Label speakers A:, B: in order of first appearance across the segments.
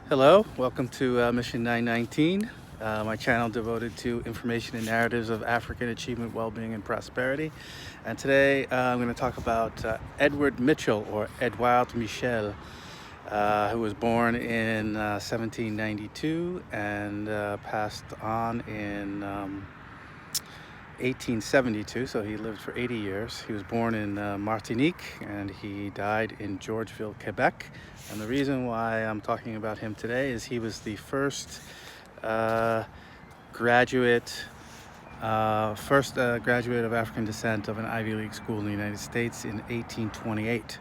A: Hello, welcome to Mission 919, my channel devoted to information and narratives of African achievement, well-being, and prosperity. And today I'm going to talk about Edouard Michel, or Edouard Michel, who was born in 1792 and passed on in 1872, so he lived for 80 years. He was born in Martinique and he died in Georgeville, Quebec. And the reason why I'm talking about him today is he was the first graduate of African descent of an Ivy League school in the United States in 1828.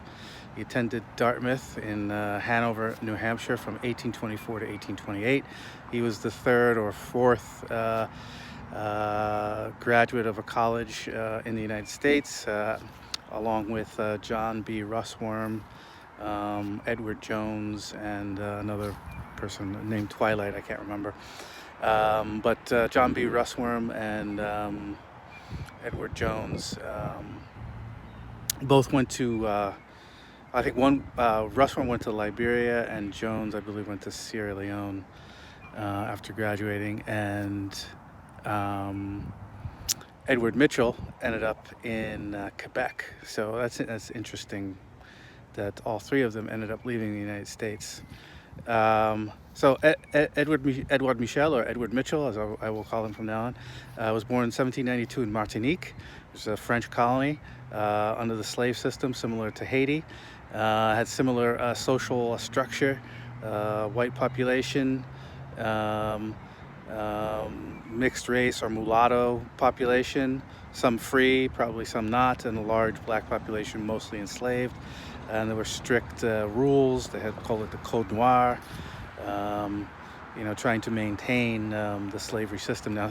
A: He attended Dartmouth in Hanover, New Hampshire from 1824 to 1828. He was the third or fourth graduate of a college in the United States, along with John B. Russwurm, Edward Jones, and another person named Twilight, I can't remember. But John B. Russwurm and Edward Jones both went to, I think Russwurm went to Liberia, and Jones, I believe, went to Sierra Leone after graduating. And Edouard Michel ended up in Quebec. So that's interesting that all three of them ended up leaving the United States. So Edouard Michel, or Edouard Michel, as I will call him from now on, was born in 1792 in Martinique, which is a French colony under the slave system, similar to Haiti. Had similar social structure, white population, mixed race or mulatto population, some free, probably some not, and a large black population, mostly enslaved. And there were strict rules. They had called it the Code Noir, trying to maintain the slavery system. Now,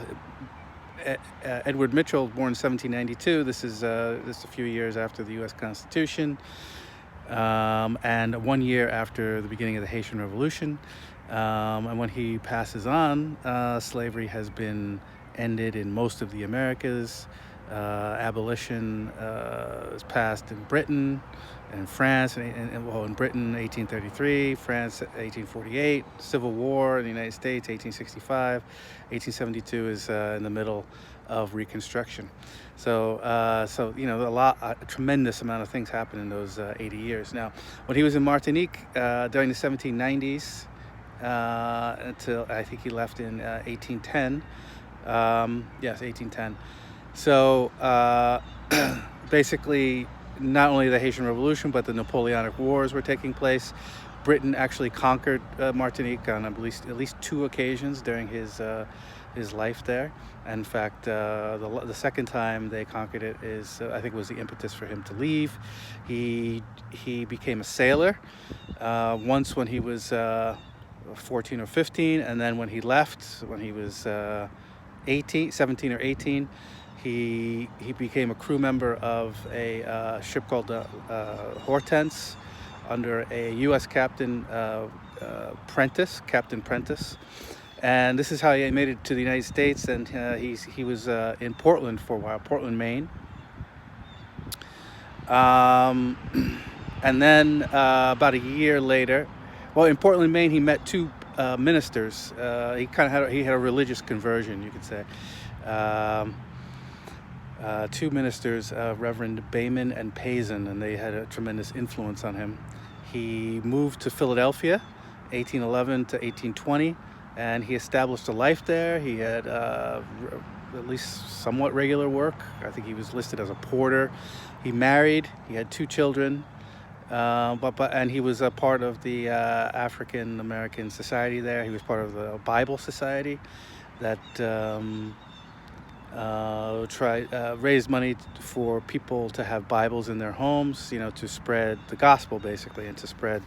A: Edouard Michel, born in 1792, this is a few years after the U.S. Constitution, and 1 year after the beginning of the Haitian Revolution. And when he passes on, slavery has been ended in most of the Americas. Abolition is passed in Britain and in France, and in Britain 1833, France 1848, Civil War in the United States 1865, 1872 is in the middle of Reconstruction. So a tremendous amount of things happened in those 80 years. Now, when he was in Martinique during the 1790s, until I think he left in 1810. Yes, 1810. So basically, not only the Haitian Revolution, but the Napoleonic Wars were taking place. Britain actually conquered Martinique on at least two occasions during his life there. In fact, the second time they conquered it I think was the impetus for him to leave. He became a sailor once when he was 14 or 15, and then when he left, when he was 17 or 18, he became a crew member of a ship called Hortense, under a U.S. Captain Prentice. And this is how he made it to the United States. And he was in Portland for a while, Portland, Maine. And then about a year later, in Portland, Maine, he met two ministers. He had a religious conversion, you could say. Two ministers, Reverend Bayman and Payson, and they had a tremendous influence on him. He moved to Philadelphia, 1811 to 1820, and he established a life there. He had at least somewhat regular work. I think he was listed as a porter. He married. He had two children. And he was a part of the African American Society there. He was part of the Bible Society that raised money for people to have Bibles in their homes, to spread the gospel basically, and to spread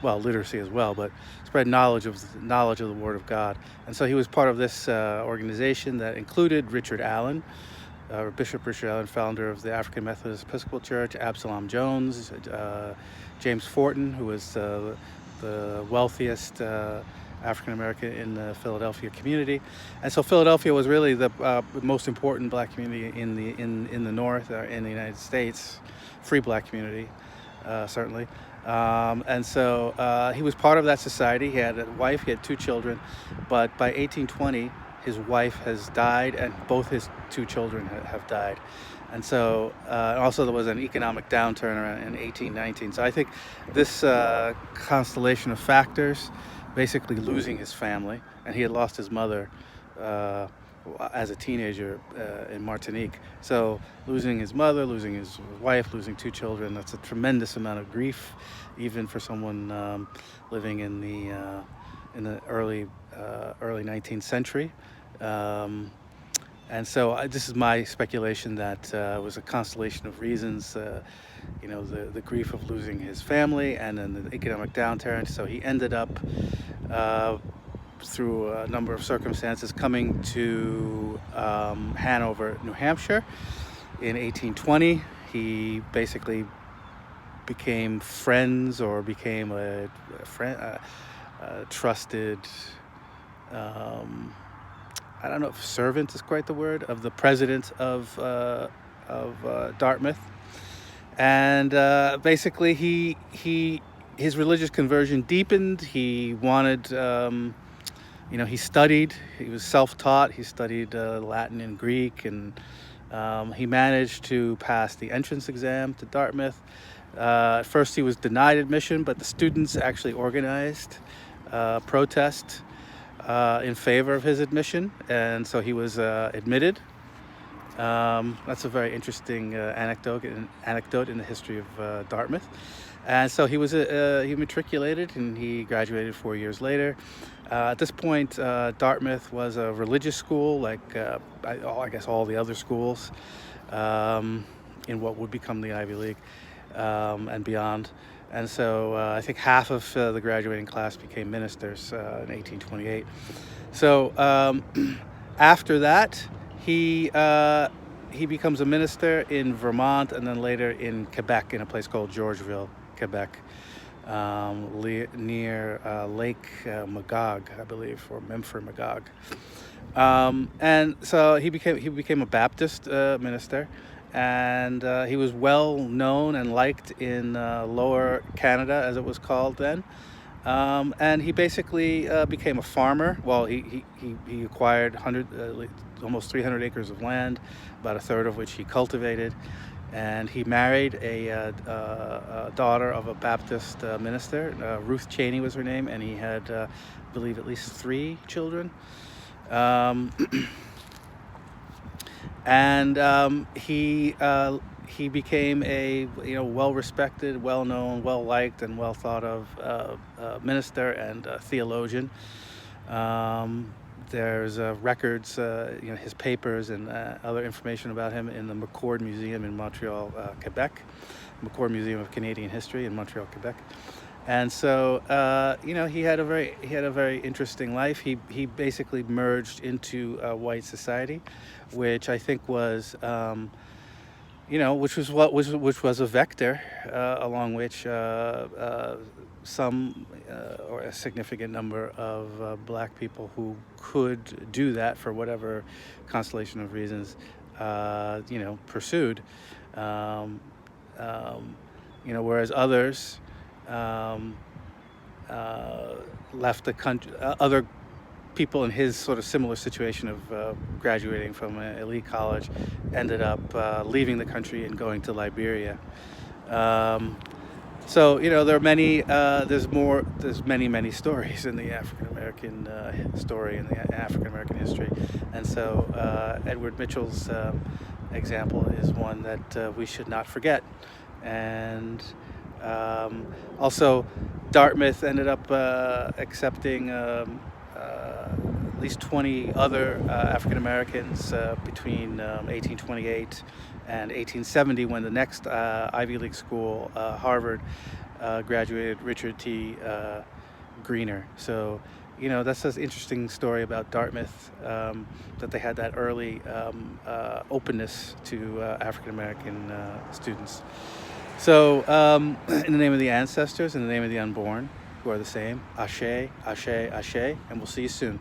A: literacy as well, but spread knowledge of the Word of God. And so he was part of this organization that included Richard Allen, Bishop Richard Allen, founder of the African Methodist Episcopal Church, Absalom Jones, James Fortin, who was the wealthiest African American in the Philadelphia community. And so Philadelphia was really the most important black community in the North, in the United States, free black community, certainly. And so he was part of that society. He had a wife, he had two children, but by 1820, his wife has died, and both his two children have died. And so also there was an economic downturn around in 1819. So I think this constellation of factors, basically losing his family, and he had lost his mother uh, as a teenager in Martinique. So losing his mother, losing his wife, losing two children, that's a tremendous amount of grief, even for someone living in the early 19th century. Um, and so this is my speculation that it was a constellation of reasons, the grief of losing his family and then the economic downturn. So he ended up, through a number of circumstances, coming to Hanover, New Hampshire in 1820. He basically became friends, or became a trusted, I don't know if servant is quite the word, of the president of Dartmouth. And basically his religious conversion deepened. He wanted, he studied, he was self-taught, he studied Latin and Greek, and he managed to pass the entrance exam to Dartmouth. At first he was denied admission, but the students actually organized a protest in favor of his admission, and so he was admitted. That's a very interesting anecdote in the history of Dartmouth. And so he matriculated, and he graduated 4 years later. At this point, Dartmouth was a religious school, like I guess all the other schools in what would become the Ivy League and beyond. And so I think half of the graduating class became ministers in 1828. So after that, he becomes a minister in Vermont, and then later in Quebec, in a place called Georgeville, Quebec, near Lake Magog, I believe, or Memphrey Magog. And so he became a Baptist minister, and he was well known and liked in Lower Canada, as it was called then. And he basically became a farmer. Well, he acquired almost 300 acres of land, about a third of which he cultivated. And he married a daughter of a Baptist minister. Ruth Cheney was her name, and he had, I believe, at least 3 children. And he became a well-respected, well-known, well-liked, and well-thought-of minister and theologian. There's records, his papers and other information about him in the McCord Museum in Montreal, Quebec, McCord Museum of Canadian History in Montreal, Quebec. And so, he had a very interesting life. He basically merged into white society, which I think was, which was a vector along which some or a significant number of black people who could do that for whatever constellation of reasons, pursued. Whereas others left the country. Other people in his sort of similar situation of graduating from an elite college ended up leaving the country and going to Liberia. So there are many. There's many stories in the African American story in the African American history, and so Edouard Michel's example is one that we should not forget. And also, Dartmouth ended up accepting at least 20 other African Americans between 1828 and 1870, when the next Ivy League school, Harvard, graduated Richard T. Greener. So, that's an interesting story about Dartmouth, that they had that early openness to African American students. So, in the name of the ancestors, in the name of the unborn, who are the same, Ashe, Ashe, Ashe, and we'll see you soon.